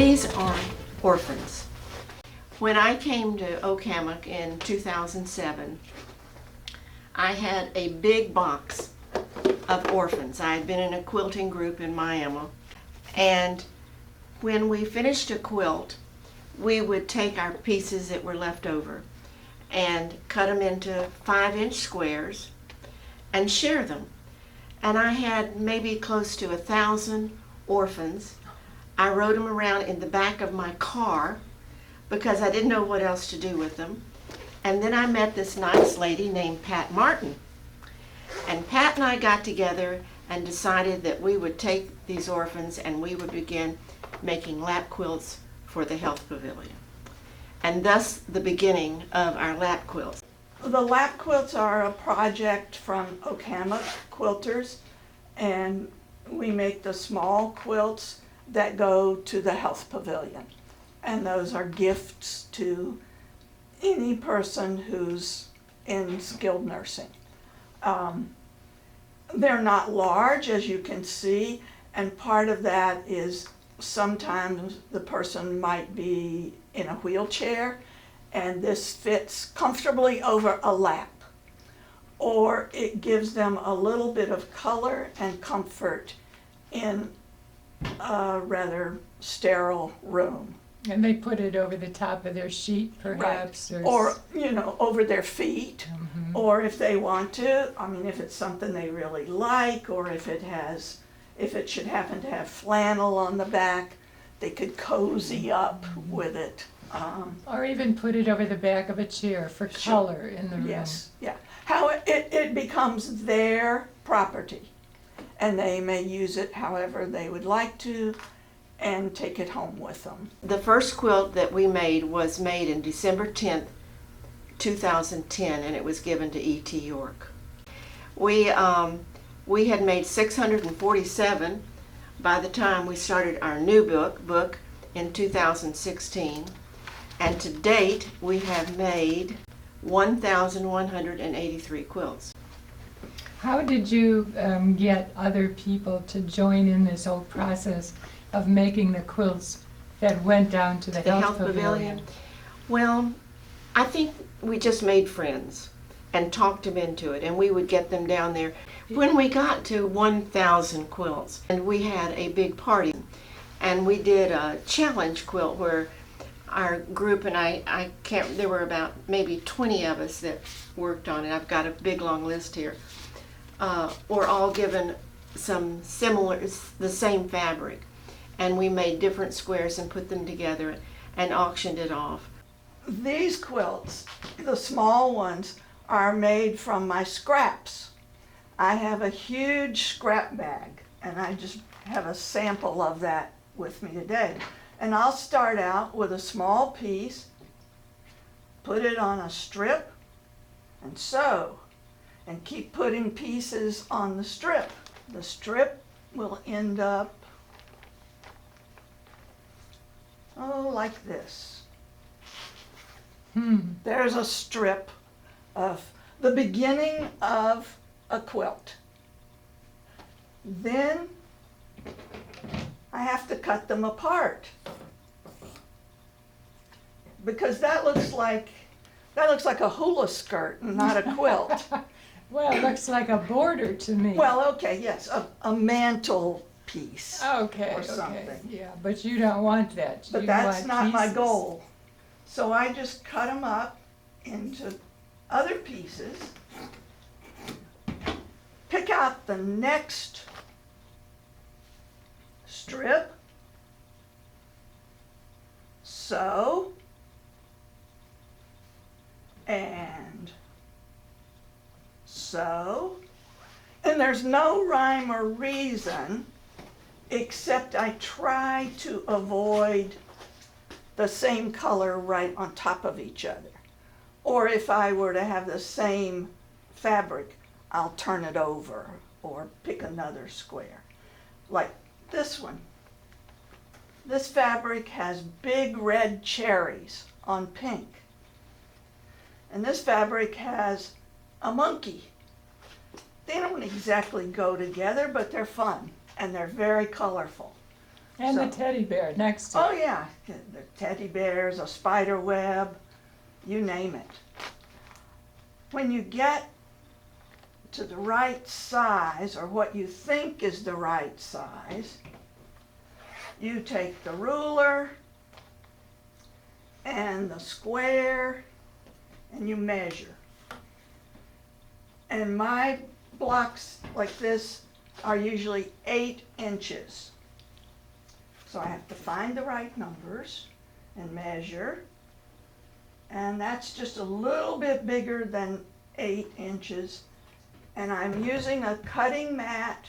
These are orphans. When I came to Okamuk in 2007, I had a big box of orphans. I had been in a quilting group in Miami, and when we finished a quilt, we would take our pieces that were left over and cut them into 5-inch squares and share them. And I had maybe close to 1,000 orphans. I rode them around in the back of my car because I didn't know what else to do with them. And then I met this nice lady named Pat Martin. And Pat and I got together and decided that we would take these orphans and we would begin making lap quilts for the Health Pavilion. And thus the beginning of our lap quilts. The lap quilts are a project from Okamuk Quilters, and we make the small quilts that go to the Health Pavilion. And those are gifts to any person who's in skilled nursing. They're not large, as you can see, and part of that is sometimes the person might be in a wheelchair and this fits comfortably over a lap, or it gives them a little bit of color and comfort in a rather sterile room. And they put it over the top of their sheet, perhaps. Right. Or, over their feet. Mm-hmm. Or if they want to, if it's something they really like, or if it should happen to have flannel on the back, they could cozy up with it. Or even put it over the back of a chair for color in the room. Yes, yeah. How it becomes their property, and they may use it however they would like to and take it home with them. The first quilt that we made was made in December 10th, 2010, and it was given to E.T. York. We had made 647 by the time we started our new book in 2016, and to date we have made 1,183 quilts. How did you get other people to join in this whole process of making the quilts that went down to the Health Pavilion? Well, I think we just made friends and talked them into it, and we would get them down there. When we got to 1,000 quilts, and we had a big party, and we did a challenge quilt where our group and there were about maybe 20 of us that worked on it. I've got a big long list here. Were all given the same fabric, and we made different squares and put them together and auctioned it off. These quilts, the small ones, are made from my scraps. I have a huge scrap bag, and I just have a sample of that with me today. And I'll start out with a small piece, put it on a strip, and sew, and keep putting pieces on the strip. The strip will end up, like this. There's a strip of the beginning of a quilt. Then I have to cut them apart because that looks like a hula skirt, not a quilt. Well, it looks like a border to me. Well, okay, yes, a mantle piece. Okay, or something. okay, yeah, but you don't want that. But you that's want not my pieces. goal. So I just cut them up into other pieces, pick out the next strip, sew, and sew. And there's no rhyme or reason, except I try to avoid the same color right on top of each other. Or if I were to have the same fabric, I'll turn it over or pick another square. Like this one. This fabric has big red cherries on pink. And this fabric has a monkey. They don't exactly go together, but they're fun and they're very colorful. And the So- teddy bear next to Oh it. yeah, the teddy bears, a spider web, you name it. When you get to the right size, or what you think is the right size, you take the ruler and the square and you measure. And my blocks like this are usually 8 inches. So I have to find the right numbers and measure. And that's just a little bit bigger than 8 inches. And I'm using a cutting mat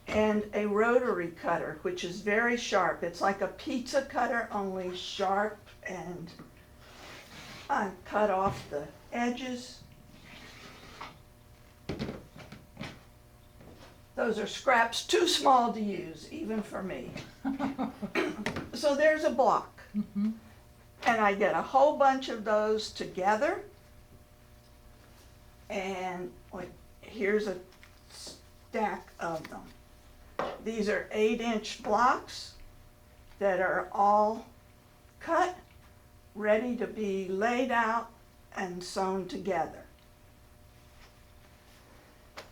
and a rotary cutter, which is very sharp. It's like a pizza cutter, only sharp, and I cut off the edges. Those are scraps too small to use, even for me. So there's a block. Mhm. And I get a whole bunch of those together. And like, here's a stack of them. These are 8-inch blocks that are all cut, ready to be laid out and sewn together.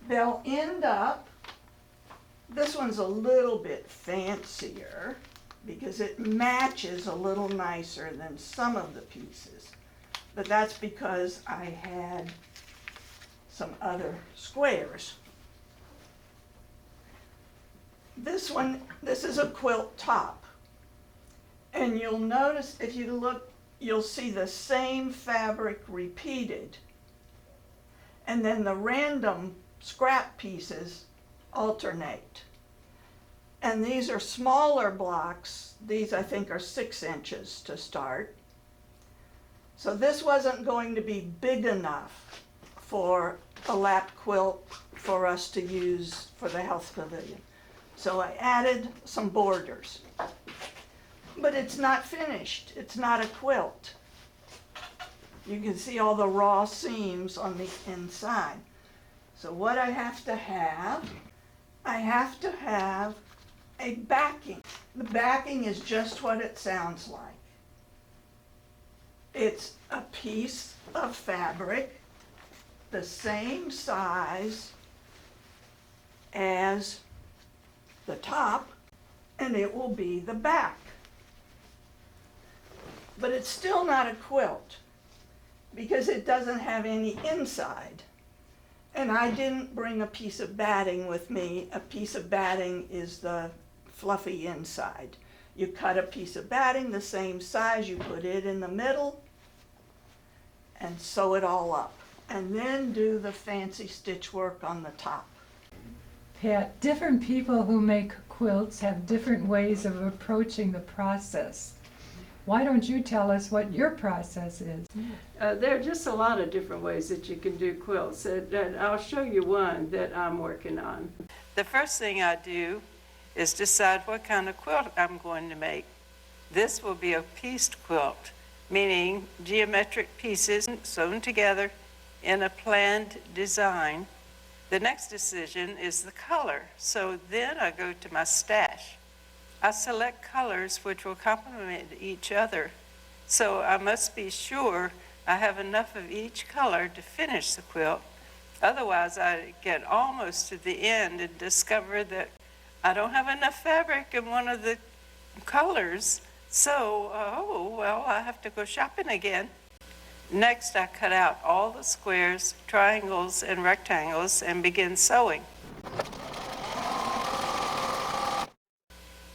They'll end up, this one's a little bit fancier because it matches a little nicer than some of the pieces. But that's because I had some other squares. This one, this is a quilt top. And you'll notice, if you look, you'll see the same fabric repeated. And then the random scrap pieces alternate. And these are smaller blocks. These I think are 6 inches to start. So this wasn't going to be big enough for a lap quilt for us to use for the health pavilion. So I added some borders. But it's not finished. It's not a quilt. You can see all the raw seams on the inside. So what I have to have a backing. The backing is just what it sounds like. It's a piece of fabric the same size as the top, and it will be the back. But it's still not a quilt because it doesn't have any inside. And I didn't bring a piece of batting with me. A piece of batting is the fluffy inside. You cut a piece of batting the same size, you put it in the middle and sew it all up. And then do the fancy stitch work on the top. Pat, different people who make quilts have different ways of approaching the process. Why don't you tell us what your process is? There are just a lot of different ways that you can do quilts, and I'll show you one that I'm working on. The first thing I do is decide what kind of quilt I'm going to make. This will be a pieced quilt, meaning geometric pieces sewn together in a planned design. The next decision is the color, so then I go to my stash. I select colors which will complement each other, so I must be sure I have enough of each color to finish the quilt. Otherwise, I get almost to the end and discover that I don't have enough fabric in one of the colors, so, I have to go shopping again. Next, I cut out all the squares, triangles, and rectangles and begin sewing.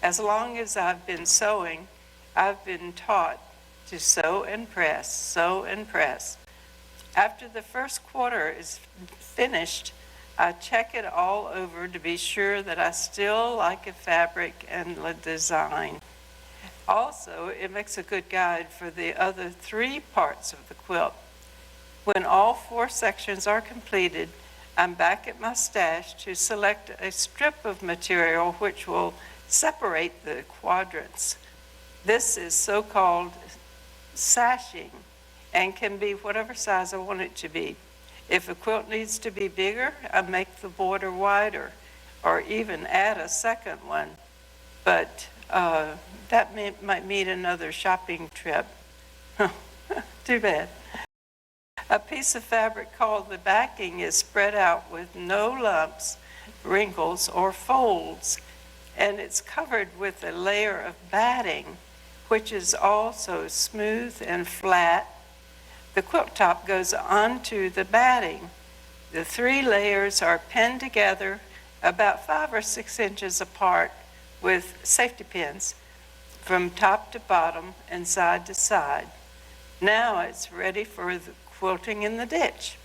As long as I've been sewing, I've been taught to sew and press, sew and press. After the first quarter is finished, I check it all over to be sure that I still like the fabric and the design. Also, it makes a good guide for the other 3 parts of the quilt. When all 4 sections are completed, I'm back at my stash to select a strip of material which will separate the quadrants. This is so-called sashing and can be whatever size I want it to be. If a quilt needs to be bigger, I make the border wider or even add a second one. but might mean another shopping trip. Too bad. A piece of fabric called the backing is spread out with no lumps, wrinkles, or folds, and it's covered with a layer of batting, which is also smooth and flat. The quilt top goes onto the batting. The 3 layers are pinned together about 5 or 6 inches apart with safety pins from top to bottom and side to side. Now it's ready for the quilting in the ditch,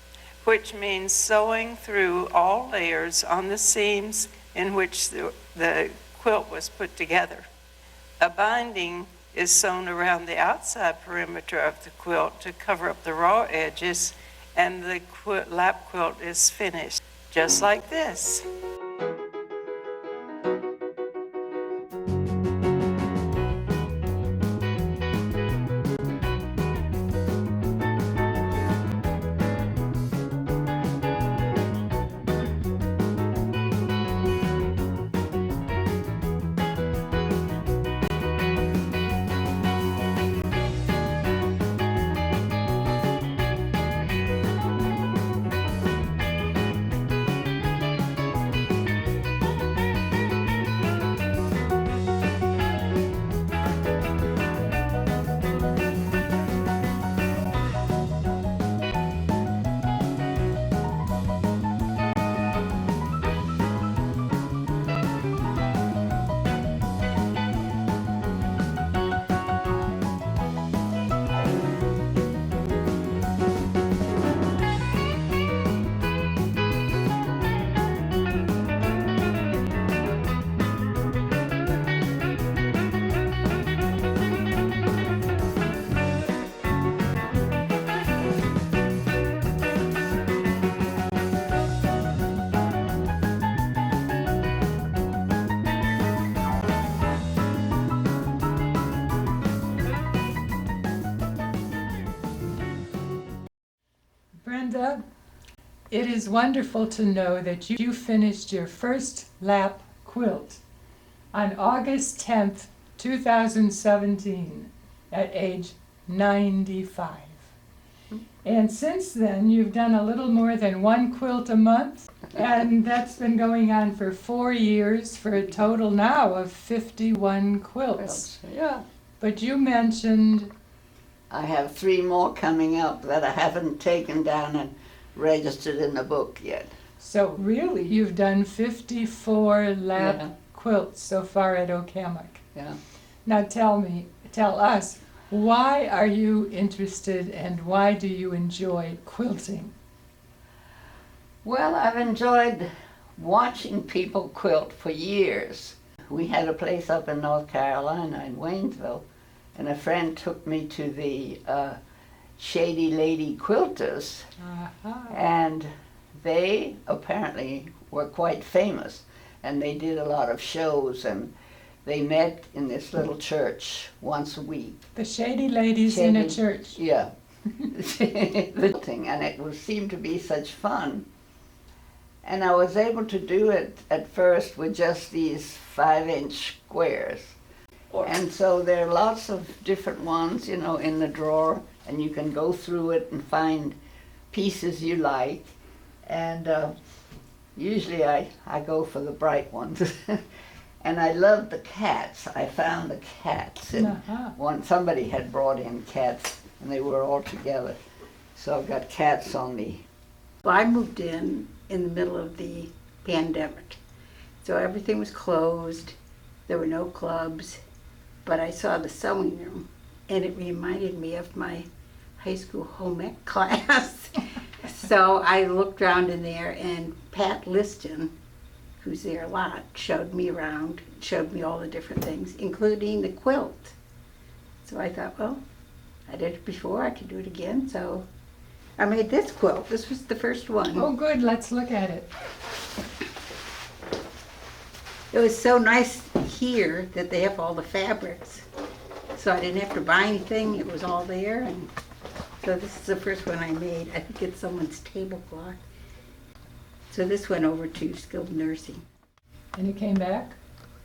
which means sewing through all layers on the seams in which the quilt was put together. A binding is sewn around the outside perimeter of the quilt to cover up the raw edges, and the lap quilt is finished, just like this. Brenda, it is wonderful to know that you finished your first lap quilt on August 10th, 2017, at age 95. And since then, you've done a little more than 1 quilt a month, and that's been going on for 4 years for a total now of 51 quilts. Yeah. But you mentioned, I have 3 more coming up that I haven't taken down and registered in the book yet. so really, you've done 54 lap Yeah. quilts so far at Okamak. Yeah. Now tell us, why are you interested and why do you enjoy quilting? Well, I've enjoyed watching people quilt for years. We had a place up in North Carolina in Waynesville, and a friend took me to the Shady Lady Quilters, and they apparently were quite famous, and they did a lot of shows, and they met in this little church once a week. The Shady Ladies in a Shady- church. Yeah. The thing, and it seemed to be such fun. And I was able to do it at first with just these 5-inch squares. And so there are lots of different ones, you know, in the drawer, and you can go through it and find pieces you like. And usually I go for the bright ones. And I love the cats. I found the cats. And somebody had brought in cats, and they were all together. So I've got cats on me. Well, I moved in the middle of the pandemic. So everything was closed. There were no clubs. But I saw the sewing room, and it reminded me of my high school home ec class. So I looked around in there, and Pat Liston, who's there a lot, showed me around, showed me all the different things, including the quilt. So I thought, well, I did it before, I could do it again. So I made this quilt. This was the first one. Oh good, let's look at it. It was so nice here that they have all the fabrics. So I didn't have to buy anything, it was all there. And so this is the first one I made. I think it's someone's tablecloth. So this went over to skilled nursing. And you came back?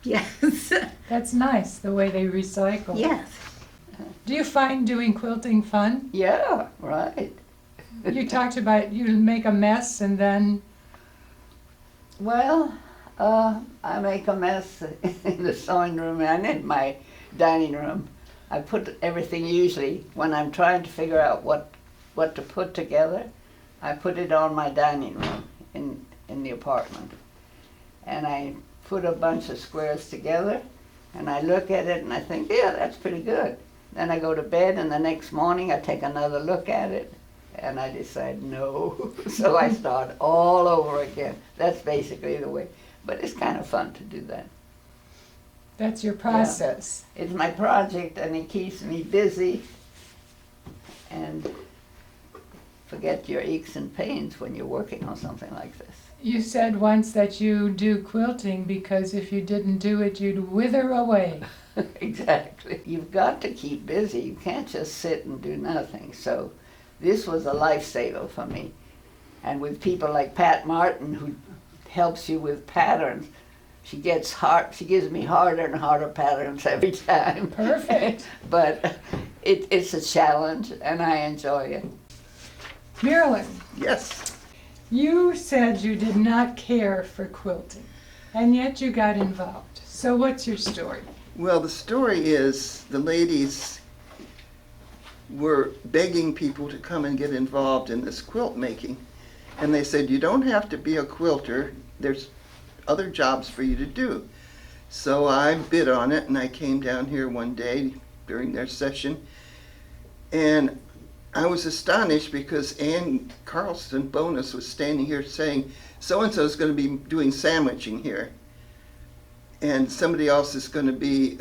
Yes. That's nice, the way they recycle. Yes. Do you find doing quilting fun? Yeah, right. You talked about you make a mess and then, Well, I make a mess in the sewing room and in my dining room. I put everything usually, when I'm trying to figure out what to put together, I put it on my dining room in the apartment. And I put a bunch of squares together, and I look at it and I think, yeah, that's pretty good. Then I go to bed, and the next morning I take another look at it, and I decide no. So I start all over again. That's basically the way. But it's kind of fun to do that. that's your process. It's my project, and it keeps me busy. And forget your aches and pains when you're working on something like this. You said once that you do quilting because if you didn't do it, you'd wither away. Exactly. You've got to keep busy. You can't just sit and do nothing. So this was a lifesaver for me. And with people like Pat Martin, who helps you with patterns, she gives me harder and harder patterns every time. Perfect. But it's a challenge, and I enjoy it. Marilyn, Yes. you said you did not care for quilting, and yet you got involved. So what's your story? Well, the story is the ladies were begging people to come and get involved in this quilt making. And they said, you don't have to be a quilter. There's other jobs for you to do. So I bid on it, and I came down here one day during their session. And I was astonished because Ann Carlston Bonus was standing here saying, so-and-so is going to be doing sandwiching here. And somebody else is going to be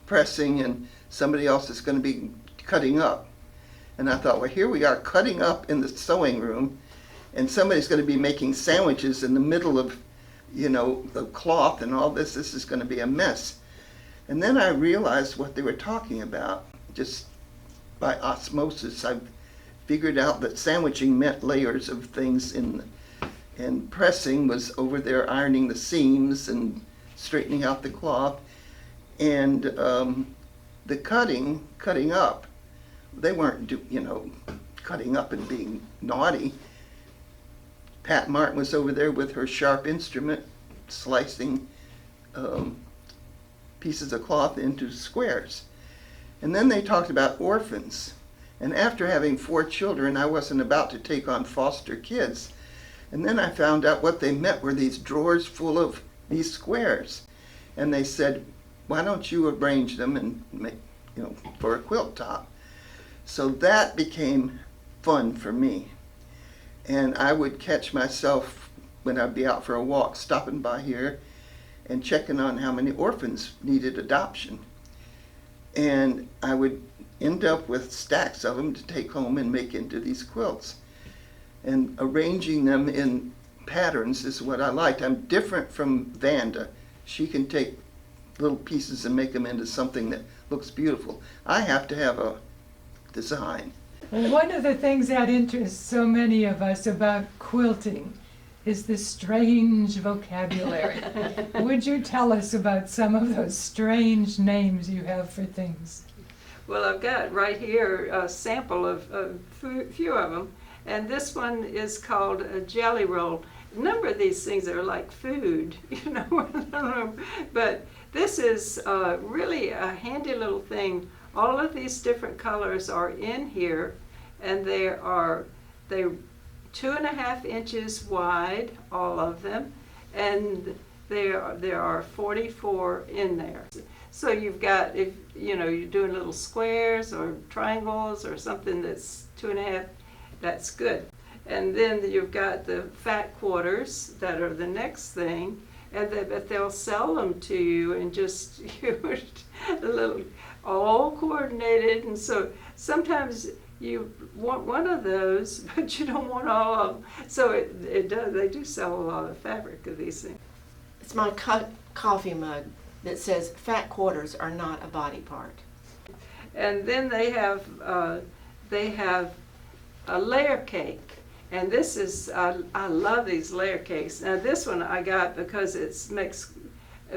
pressing, and somebody else is going to be cutting up. And I thought, well, here we are cutting up in the sewing room, and somebody's going to be making sandwiches in the middle of, you know, the cloth and all this. This is going to be a mess. And then I realized what they were talking about. Just by osmosis, I figured out that sandwiching meant layers of things and pressing was over there ironing the seams and straightening out the cloth. And the cutting up, they weren't cutting up and being naughty. Pat Martin was over there with her sharp instrument, slicing pieces of cloth into squares. And then they talked about orphans. And after having 4 children, I wasn't about to take on foster kids. And then I found out what they meant were these drawers full of these squares. And they said, why don't you arrange them and make, for a quilt top? So that became fun for me. And I would catch myself when I'd be out for a walk, stopping by here and checking on how many orphans needed adoption. And I would end up with stacks of them to take home and make into these quilts. And arranging them in patterns is what I liked. I'm different from Vanda. She can take little pieces and make them into something that looks beautiful. I have to have a design. Well, one of the things that interests so many of us about quilting is the strange vocabulary. Would you tell us about some of those strange names you have for things? Well, I've got right here a sample of a few of them, and this one is called a jelly roll. A number of these things are like food, I don't know, but this is really a handy little thing. All of these different colors are in here, and they're 2.5 inches wide, all of them, and there are 44 in there. So you've got, if you're doing little squares or triangles or something that's 2.5, that's good. And then you've got the fat quarters that are the next thing, but they'll sell them to you and just a little, all coordinated. And so sometimes you want one of those, but you don't want all of them. So they do sell a lot of fabric of these things. It's my coffee mug that says fat quarters are not a body part. And then they have a layer cake. And this is, I love these layer cakes. Now this one I got because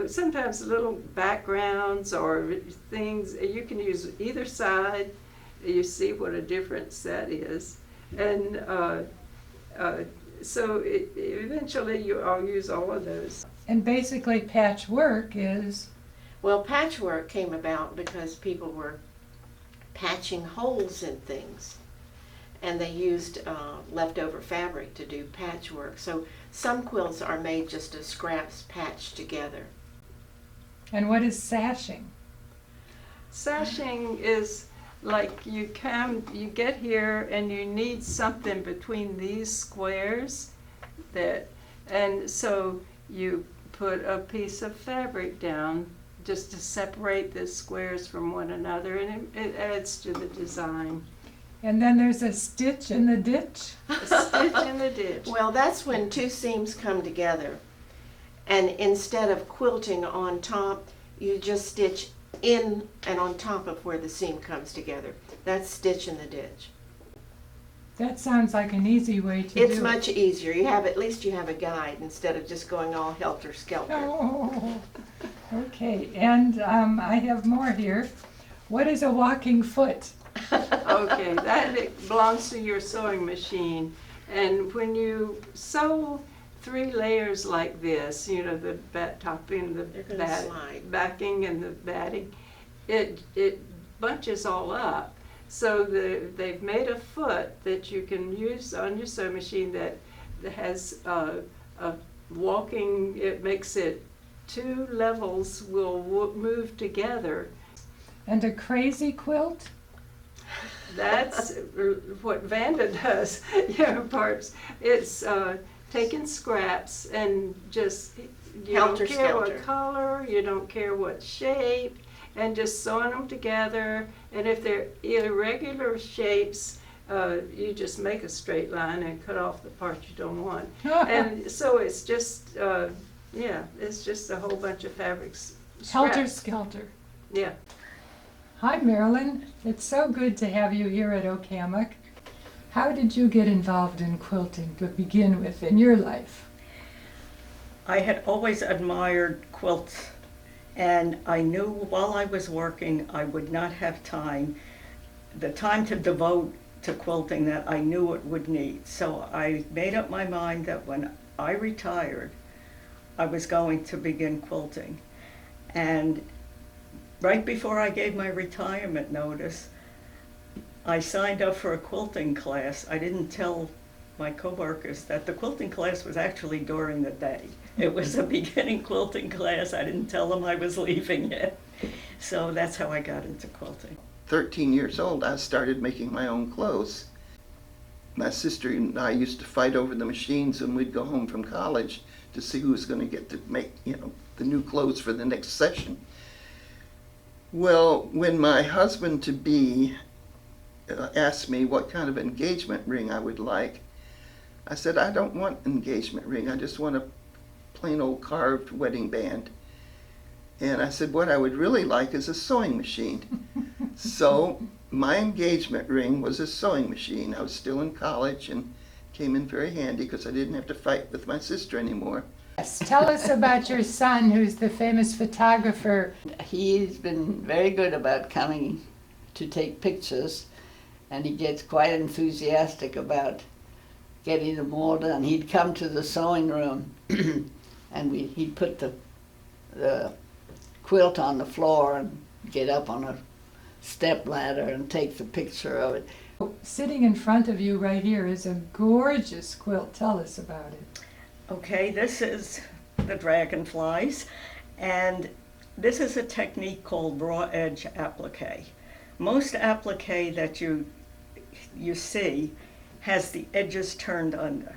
sometimes little backgrounds or things. You can use either side. You see what a difference that is. And so eventually I'll use all of those. And basically patchwork is, Well, patchwork came about because people were patching holes in things, and they used leftover fabric to do patchwork. So some quilts are made just of scraps patched together. and what is sashing? Sashing is like you get here and you need something between these squares and so you put a piece of fabric down just to separate the squares from one another, and it adds to the design. And then there's a stitch in the ditch. A stitch in the ditch. Well, that's when two seams come together, and instead of quilting on top, you just stitch in and on top of where the seam comes together. That's stitch in the ditch. That sounds like an easy way to do It's it. much easier. At least you have a guide instead of just going all helter-skelter. Oh, okay, and I have more here. What is a walking foot? Okay, that belongs to your sewing machine. And when you sew 3 layers like this, you know, the topping, the They're gonna slide. backing, and the batting, it bunches all up. So they've made a foot that you can use on your sewing machine that has a walking. It makes it 2 levels will move together. And a crazy quilt? That's what Vanda does. Parts. It's taking scraps and just you don't care Helter-skelter. what color, you don't care what shape, and just sewing them together. And if they're irregular shapes, you just make a straight line and cut off the part you don't want. And so it's just it's just a whole bunch of fabrics. Helter skelter. Yeah. Hi, Marilyn. It's so good to have you here at Okamak. How did you get involved in quilting to begin with in your life? I had always admired quilts, and I knew while I was working I would not have the time to devote to quilting that I knew it would need. So I made up my mind that when I retired, I was going to begin quilting. And right before I gave my retirement notice, I signed up for a quilting class. I didn't tell my coworkers that the quilting class was actually during the day. It was a beginning quilting class. I didn't tell them I was leaving yet. So that's how I got into quilting. 13 years old, I started making my own clothes. My sister and I used to fight over the machines when we'd go home from college to see who was going to get to make, the new clothes for the next session. Well, when my husband-to-be asked me what kind of engagement ring I would like, I said, I don't want an engagement ring. I just want a plain old carved wedding band. And I said, what I would really like is a sewing machine. So my engagement ring was a sewing machine. I was still in college and came in very handy because I didn't have to fight with my sister anymore. Yes, tell us about your son, who's the famous photographer. He's been very good about coming to take pictures, and he gets quite enthusiastic about getting them all done. He'd come to the sewing room and he'd put the quilt on the floor and get up on a step ladder and take the picture of it. Sitting in front of you right here is a gorgeous quilt. Tell us about it. Okay, this is the dragonflies, and this is a technique called raw edge applique. Most applique that you see has the edges turned under.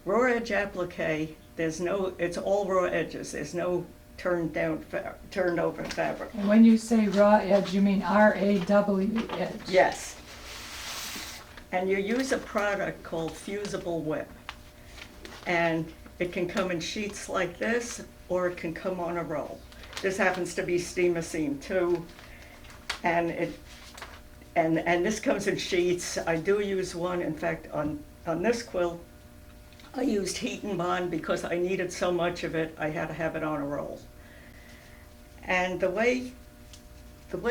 Raw edge applique, it's all raw edges. There's no turned over fabric. And when you say raw edge, you mean R-A-W edge. Yes. And you use a product called fusible whip. And it can come in sheets like this, or it can come on a roll. This happens to be steamer seam too. And this comes in sheets. I do use one, in fact, on this quilt, I used heat and bond because I needed so much of it, I had to have it on a roll. And the way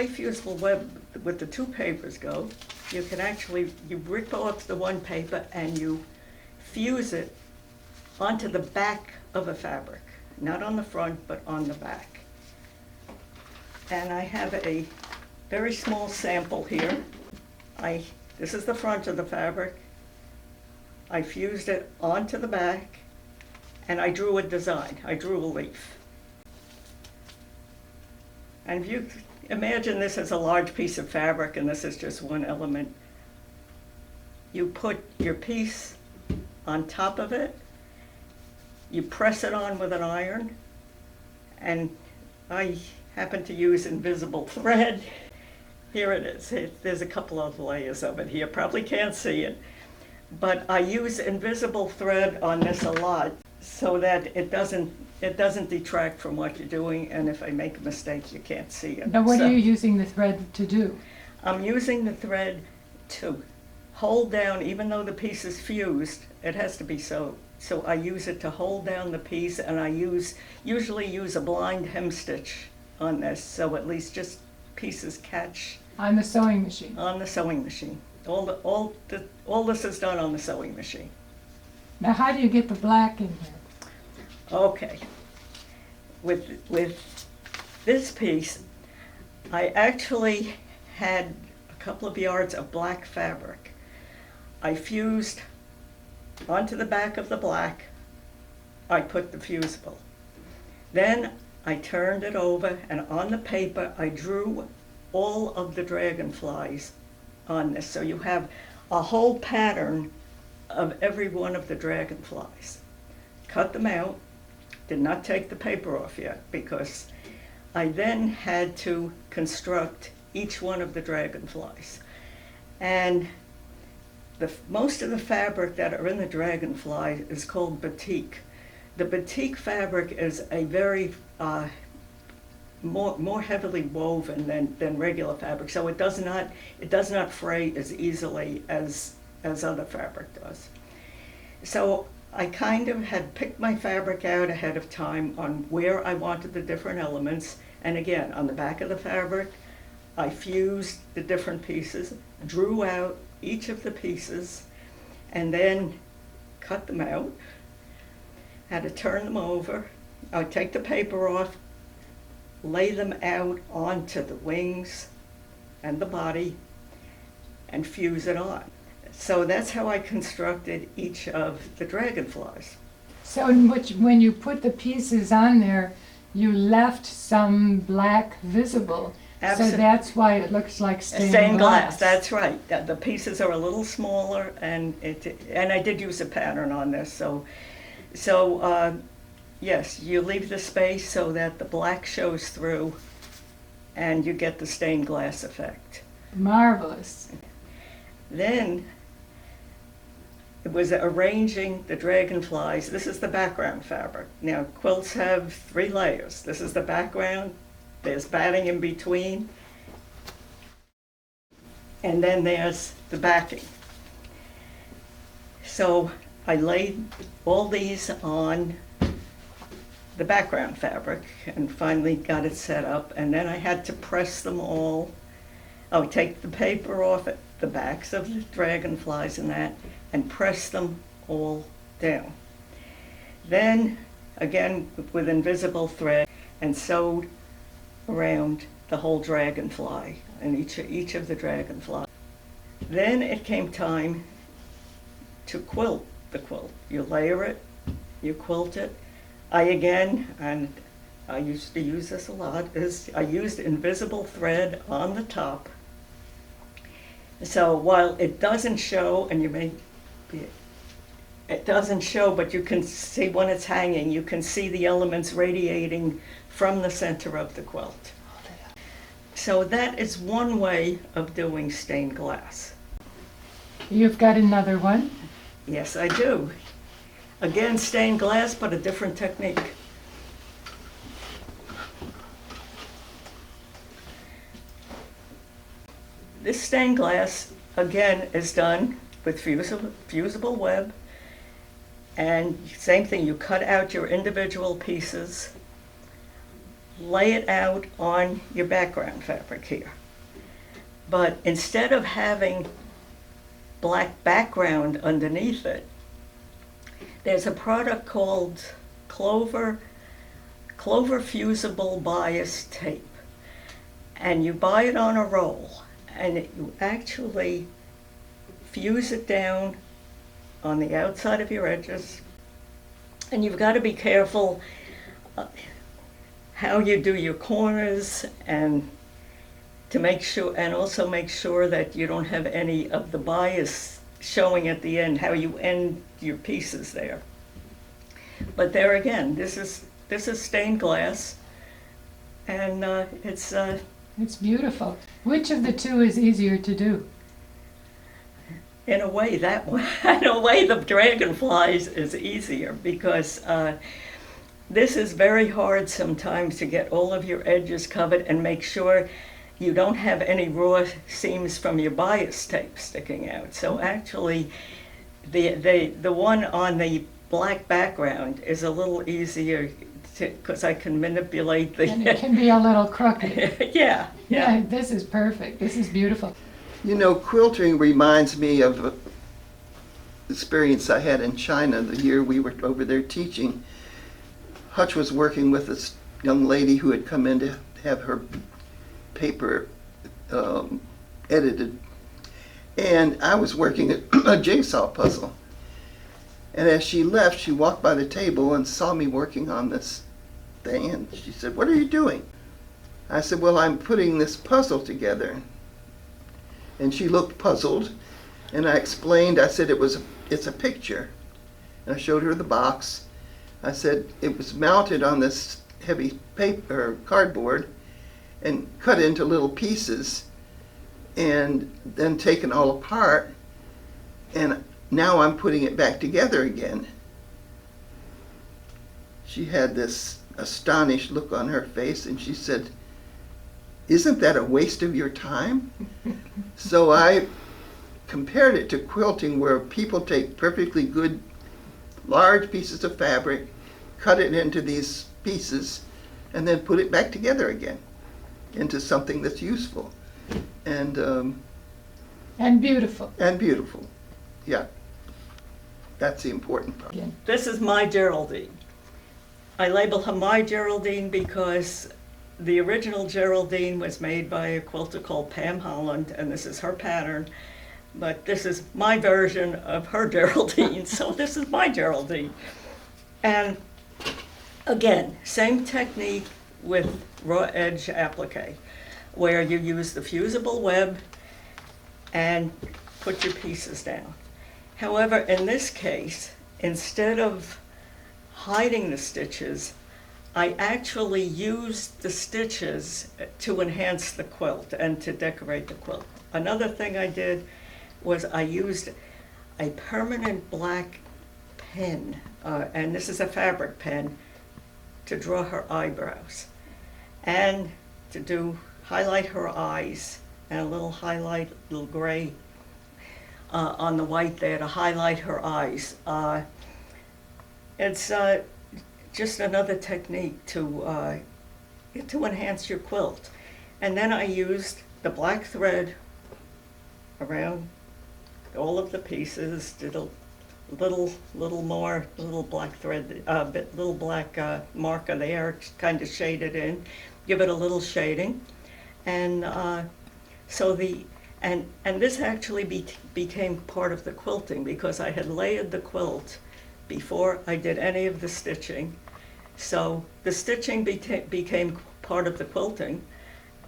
fusible web with the two papers go, you can actually, you rip off the one paper and you fuse it onto the back of a fabric, not on the front, but on the back. And I have a very small sample here. This is the front of the fabric. I fused it onto the back, and I drew a design. I drew a leaf. And if you imagine this as a large piece of fabric, and this is just one element, you put your piece on top of it, you press it on with an iron, and I happen to use invisible thread. Here it is. There's a couple of layers of it here. Probably can't see it. But I use invisible thread on this a lot so that it doesn't detract from what you're doing, and if I make a mistake, you can't see it. Now, what So are you using the thread to do? I'm using the thread to hold down, even though the piece is fused, it has to be sewed. So I use it to hold down the piece, and I usually use a blind hem stitch on this, so at least just pieces catch On the sewing machine. on the sewing machine. All this is done on the sewing machine. Now, how do you get the black in here? Okay. With this piece, I actually had a couple of yards of black fabric. I fused onto the back of the black. I put the fusible. Then I turned it over, and on the paper I drew all of the dragonflies on this. So you have a whole pattern of every one of the dragonflies. Cut them out. Did not take the paper off yet, because I then had to construct each one of the dragonflies. And most of the fabric that are in the dragonfly is called batik. The batik fabric is a very more heavily woven than regular fabric, so it does not fray as easily as other fabric does. So I kind of had picked my fabric out ahead of time on where I wanted the different elements, and again, on the back of the fabric, I fused the different pieces, drew out each of the pieces, and then cut them out. Had to turn them over. I would take the paper off, lay them out onto the wings and the body, and fuse it on. So that's how I constructed each of the dragonflies. So when you put the pieces on there, you left some black visible. So that's why it looks like stained glass. That's right. The pieces are a little smaller, and I did use a pattern on this. So yes, you leave the space so that the black shows through, and you get the stained glass effect. Marvelous. Then it was arranging the dragonflies. This is the background fabric. Now, quilts have 3 layers. This is the background. There's batting in between. And then there's the backing. So I laid all these on the background fabric and finally got it set up. And then I had to press them all. I would take the paper off at the backs of the dragonflies and that, and press them all down. Then, again, with invisible thread, and sewed around the whole dragonfly and each of the dragonflies. Then it came time to quilt the quilt. You layer it, you quilt it. And I used to use this a lot, I used invisible thread on the top. So while it doesn't show, and it doesn't show, but you can see when it's hanging, you can see the elements radiating from the center of the quilt. So that is one way of doing stained glass. You've got another one. Yes, I do. Again, stained glass, but a different technique. This stained glass, again, is done with fusible web. And same thing, you cut out your individual pieces. lay it out on your background fabric here. But instead of having black background underneath it, there's a product called Clover Fusible Bias Tape. And you buy it on a roll, and you actually fuse it down on the outside of your edges. And you've got to be careful how you do your corners, and to make sure, and also make sure that you don't have any of the bias showing at the end, how you end your pieces there. But there again, this is stained glass, and It's beautiful. Which of the two is easier to do? in a way, that one. In a way, the dragonflies is easier, because this is very hard sometimes to get all of your edges covered and make sure you don't have any raw seams from your bias tape sticking out. So actually, the one on the black background is a little easier because I can manipulate the. And it can be a little crooked. Yeah. Yeah, this is perfect. This is beautiful. You know, quilting reminds me of an experience I had in China the year we were over there teaching. Hutch was working with this young lady who had come in to have her paper edited. And I was working a jigsaw puzzle. And as she left, she walked by the table and saw me working on this thing. And she said, "What are you doing?" I said, "Well, I'm putting this puzzle together." And she looked puzzled. And I explained, I said, it's a picture. And I showed her the box. I said, it was mounted on this heavy paper, or cardboard, and cut into little pieces, and then taken all apart. And now I'm putting it back together again. She had this astonished look on her face, and she said, "Isn't that a waste of your time?" So I compared it to quilting, where people take perfectly good large pieces of fabric, cut it into these pieces, and then put it back together again into something that's useful and beautiful. and beautiful. Yeah, that's the important part. Again. This is my Geraldine. I label her my Geraldine because the original Geraldine was made by a quilter called Pam Holland, and this is her pattern. But this is my version of her Geraldine, so this is my Geraldine. And again, same technique with raw edge applique, where you use the fusible web and put your pieces down. However, in this case, instead of hiding the stitches, I actually used the stitches to enhance the quilt and to decorate the quilt. Another thing I did was I used a permanent black pen, and this is a fabric pen, to draw her eyebrows and to highlight her eyes, and a little gray on the white there to highlight her eyes. It's just another technique to enhance your quilt. And then I used the black thread around all of the pieces, did a little black thread, little black marker there, kind of shaded in, give it a little shading, and and this actually became part of the quilting, because I had layered the quilt before I did any of the stitching. So the stitching became part of the quilting,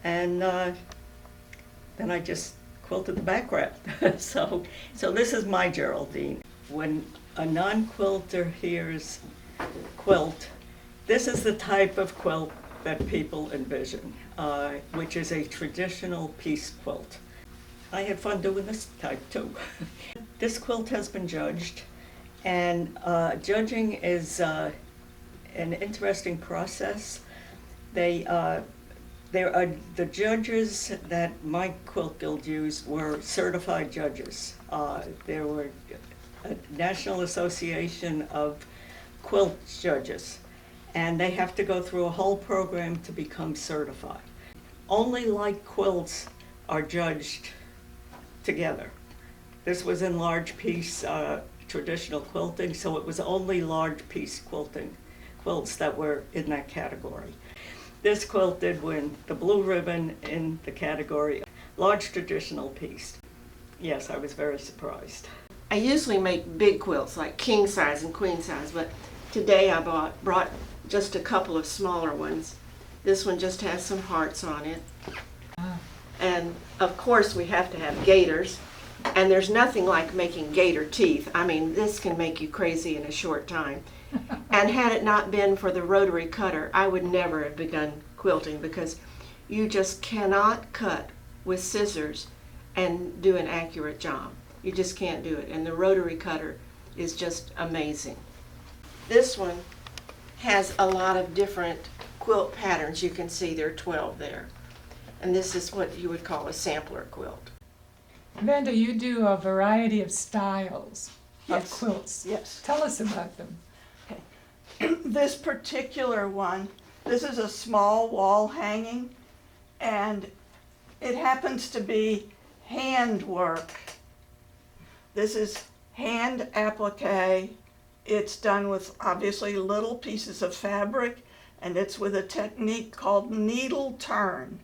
and then I just quilted the background. So this is my Geraldine. When a non-quilter hears quilt, this is the type of quilt that people envision, which is a traditional piece quilt. I had fun doing this type too. This quilt has been judged, and judging is an interesting process. There are the judges that my quilt guild used were certified judges. There were a National Association of Quilt Judges, and they have to go through a whole program to become certified. Only light quilts are judged together. This was in large piece traditional quilting, so it was only large piece quilts that were in that category. This quilt did win the blue ribbon in the category large traditional piece. Yes, I was very surprised. I usually make big quilts like king size and queen size, but today I brought just a couple of smaller ones. This one just has some hearts on it. And of course we have to have gaiters, and there's nothing like making gaiter teeth. I mean, this can make you crazy in a short time. And had it not been for the rotary cutter, I would never have begun quilting, because you just cannot cut with scissors and do an accurate job. You just can't do it. And the rotary cutter is just amazing. This one has a lot of different quilt patterns. You can see there are 12 there. And this is what you would call a sampler quilt. Vanda, you do a variety of styles of Yes. quilts. Yes. Tell us about them. This particular one, this is a small wall hanging, and it happens to be handwork. This is hand applique. It's done with obviously little pieces of fabric, and it's with a technique called needle turn.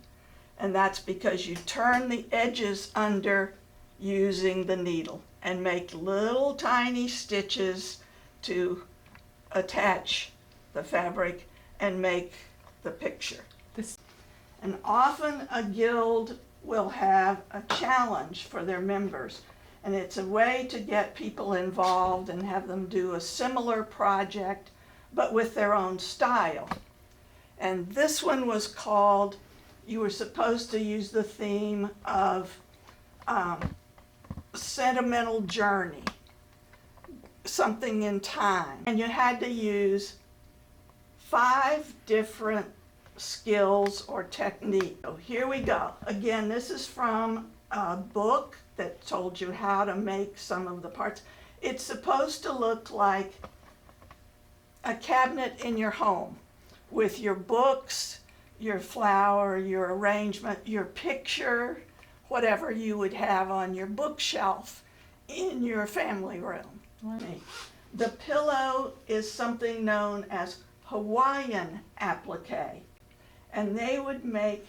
And that's because you turn the edges under using the needle and make little tiny stitches to attach the fabric and make the picture. This- And often a guild will have a challenge for their members, and it's a way to get people involved and have them do a similar project but with their own style. And this one was called, you were supposed to use the theme of sentimental journey, something in time. And you had to use 5 different skills or techniques. So here we go. Again, this is from a book that told you how to make some of the parts. It's supposed to look like a cabinet in your home with your books, your flower, your arrangement, your picture, whatever you would have on your bookshelf in your family room. The pillow is something known as Hawaiian applique, and they would make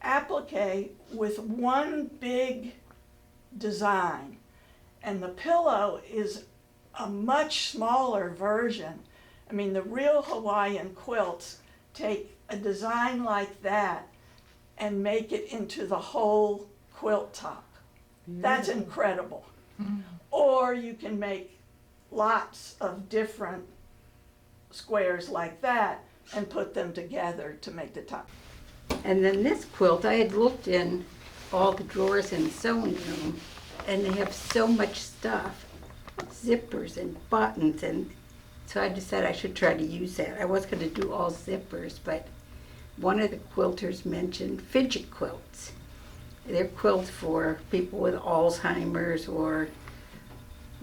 applique with one big design, and the pillow is a much smaller version. I mean, the real Hawaiian quilts take a design like that and make it into the whole quilt top. That's incredible. Or you can make lots of different squares like that and put them together to make the top. And then this quilt, I had looked in all the drawers in the sewing room, and they have so much stuff, zippers and buttons, and so I decided I should try to use that. I was going to do all zippers, but one of the quilters mentioned fidget quilts. They're quilts for people with Alzheimer's or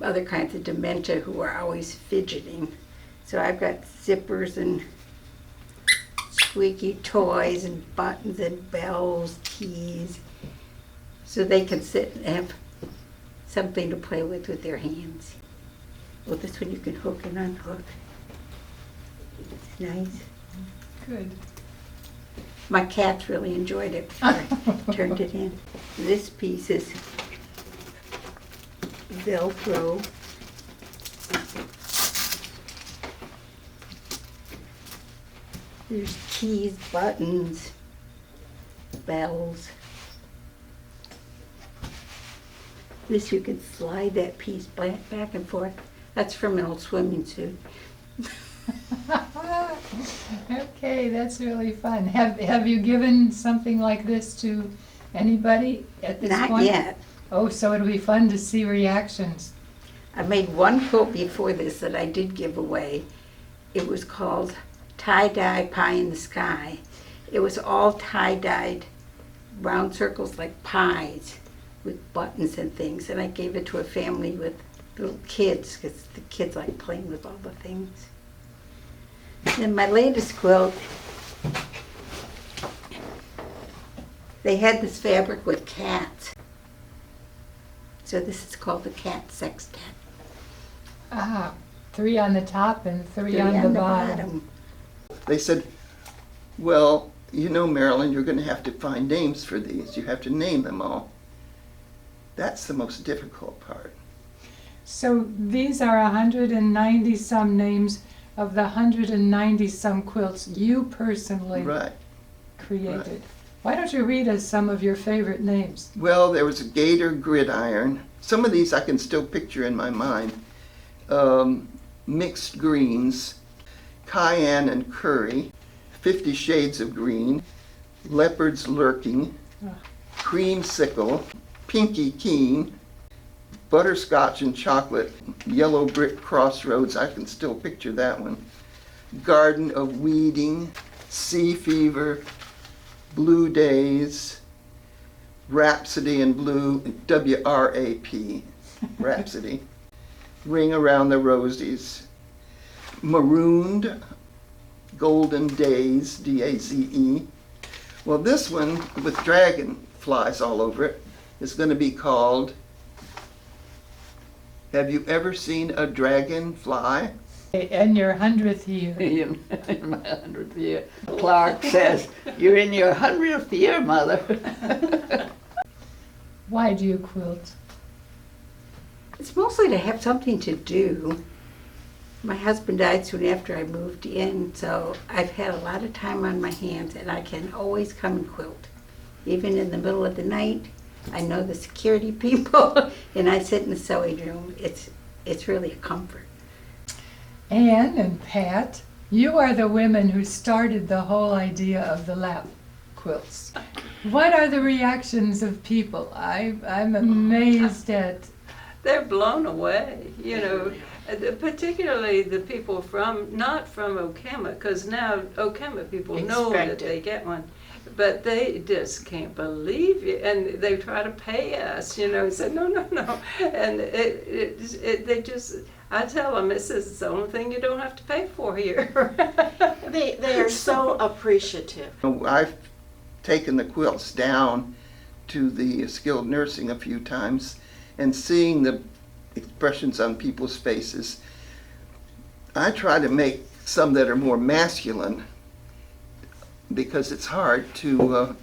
other kinds of dementia who are always fidgeting. So I've got zippers and squeaky toys and buttons and bells, keys, so they can sit and have something to play with their hands. Well, this one you can hook and unhook. It's nice. Good. My cats really enjoyed it before I turned it in. This piece is Velcro. There's keys, buttons, bells. This you can slide that piece back and forth. That's from an old swimming suit. Okay, that's really fun. Have you given something like this to anybody at this Not point? yet. Oh, so it'll be fun to see reactions. I made one quilt before this that I did give away. It was called Tie-Dye Pie in the Sky. It was all tie-dyed round circles like pies with buttons and things, and I gave it to a family with little kids because the kids like playing with all the things. Then my latest quilt, they had this fabric with cats. So this is called the cat sextet. Ah, 3 on the top and 3 on the bottom. They said, well, you know, Marilyn, you're going to have to find names for these. You have to name them all. That's the most difficult part. So these are 190 some names of the 190 some quilts you personally Right. created. Right. Why don't you read us some of your favorite names? Well, there was a gator gridiron. Some of these I can still picture in my mind. Mixed greens, cayenne and curry, 50 shades of green, leopards lurking, creamsicle, pinky keen, butterscotch and chocolate, yellow brick crossroads, I can still picture that one, garden of weeding, sea fever, blue days, rhapsody in blue, W-R-A-P, rhapsody, ring around the rosies, marooned, golden days, D-A-Z-E. Well, this one with dragonflies all over it is going to be called, have you ever seen a dragonfly? In your 100th year. In my 100th year. Clark says, "You're in your 100th year, Mother." Why do you quilt? It's mostly to have something to do. My husband died soon after I moved in, so I've had a lot of time on my hands, and I can always come and quilt. Even in the middle of the night, I know the security people, and I sit in the sewing room. It's really a comfort. Anne and Pat, you are the women who started the whole idea of the lap quilts. What are the reactions of people? I'm amazed at. They're blown away, you know, particularly the people not from Okemah, because now Okemah people know that Expect it. they get one, but they just can't believe it, and they try to pay us, you know, say no, and they just, I tell them, it's the only thing you don't have to pay for here. They are so appreciative. I've taken the quilts down to the skilled nursing a few times, and seeing the expressions on people's faces, I try to make some that are more masculine, because it's hard to,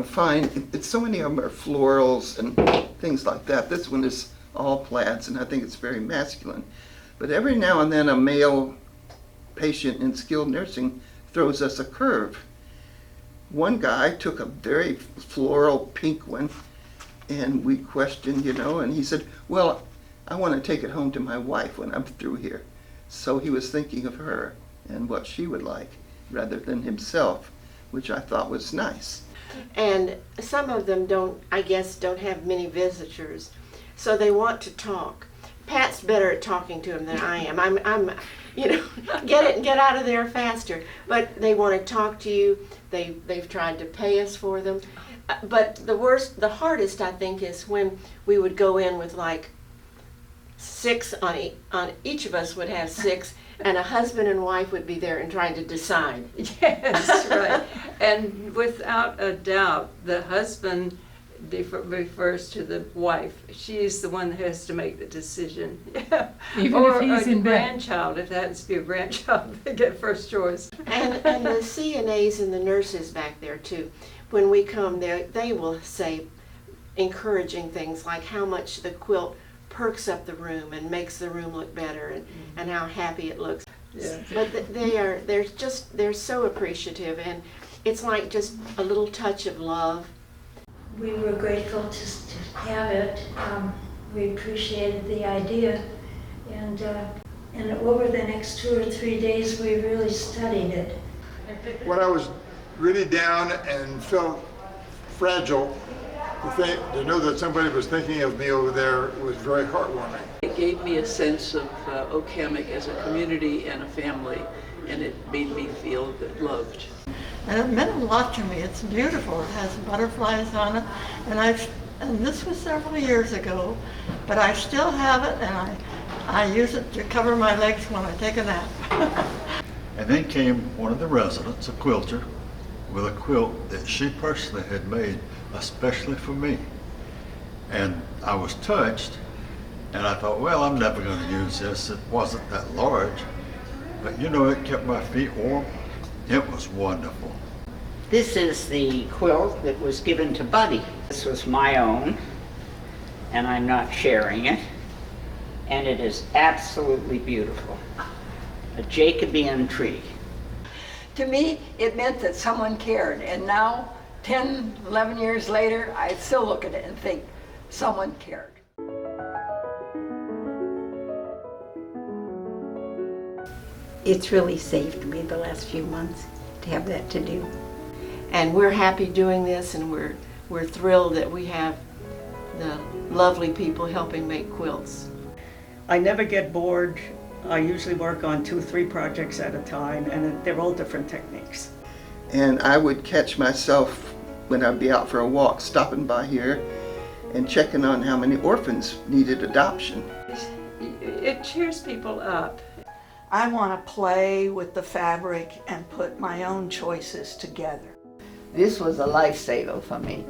find, so many of them are florals and things like that. This one is all plaids, and I think it's very masculine. But every now and then a male patient in skilled nursing throws us a curve. One guy took a very floral pink one, and we questioned, and he said, well, I want to take it home to my wife when I'm through here. So he was thinking of her and what she would like rather than himself, which I thought was nice. And some of them don't have many visitors, so they want to talk. Pat's better at talking to them than I am. I'm get out of there faster. But they want to talk to you. They've tried to pay us for them. But the hardest, I think, is when we would go in with like 6 on each of us would have 6, and a husband and wife would be there and trying to decide. Yes, right. And without a doubt, the husband refers to the wife. She's the one that has to make the decision. Yeah. Even or if he's a in bed. grandchild, if that happens to be a grandchild, they get first choice. And the CNAs and the nurses back there too, when we come there, they will say encouraging things like how much the quilt perks up the room and makes the room look better, and how happy it looks. Yeah. But they're so appreciative, and it's like just a little touch of love. We were grateful to have it. We appreciated the idea, and over the next 2 or 3 days, we really studied it. When I was really down and felt fragile, to know that somebody was thinking of me over there was very heartwarming. It gave me a sense of Okemah as a community and a family, and it made me feel loved. And it meant a lot to me. It's beautiful. It has butterflies on it, and this was several years ago, but I still have it, and I use it to cover my legs when I take a nap. And then came one of the residents, a quilter, with a quilt that she personally had made especially for me. And I was touched, and I thought, well, I'm never going to use this. It wasn't that large, but you know, it kept my feet warm. It was wonderful. This is the quilt that was given to Buddy. This was my own, and I'm not sharing it. And it is absolutely beautiful. A Jacobean tree. To me, it meant that someone cared, and now, 10, 11 years later, I still look at it and think, someone cared. It's really saved me the last few months to have that to do. And we're happy doing this, and we're thrilled that we have the lovely people helping make quilts. I never get bored. I usually work on 2 or 3 projects at a time, and they're all different techniques. And I would catch myself when I'd be out for a walk, stopping by here and checking on how many orphans needed adoption. It cheers people up. I want to play with the fabric and put my own choices together. This was a lifesaver for me.